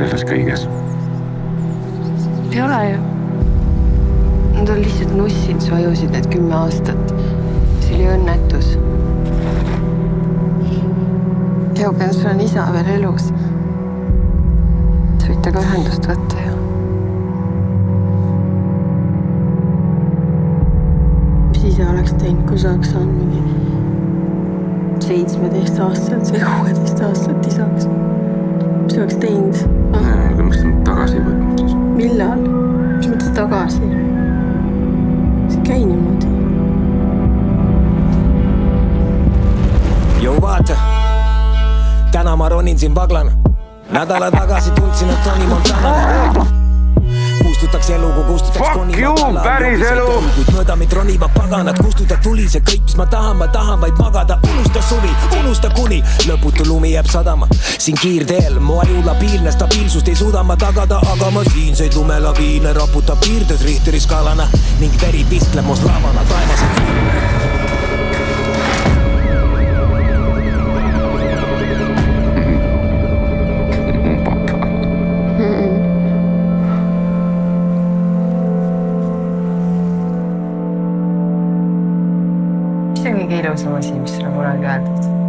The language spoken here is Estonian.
Selles kõiges. Ei ole ju. Nad on lihtsalt nussid su ajusid need 10 aastat. See oli õnnetus. Eugen, sul on isa veel elus. Sa võid temaga ühendust võtta ju. Mis isa oleks teinud, kui sa oleks saanud mingi 17-aastaselt või 16-aastaselt isaks? Mis sa oleks teinud? Aga miks ta tagasi ei võtnud siis? Millal? Mis mõttes tagasi? See käi niimoodi. Jou vaata, täna ma ronin siin vaglana. Nädala tagasi tundsin, et Tony Montana kustutaks elu, kui kustutaks Fuck you, päris elu! Kuid mööda meid ronivad paganad, kustuta tuli see kõik, mis ma tahan vaid magada. Unusta suvi, unusta kuni lõputu lumi jääb sadama. Siin kiirteel, mu aju labiilne, stabiilsust ei suuda ma tagada. Aga ma siinseid lumelaviine raputab piirdes Richteri skaalana ning veri viskleb must lavana taevas. Mis on kõige ilusam asi, mis sulle kunagi öeldud?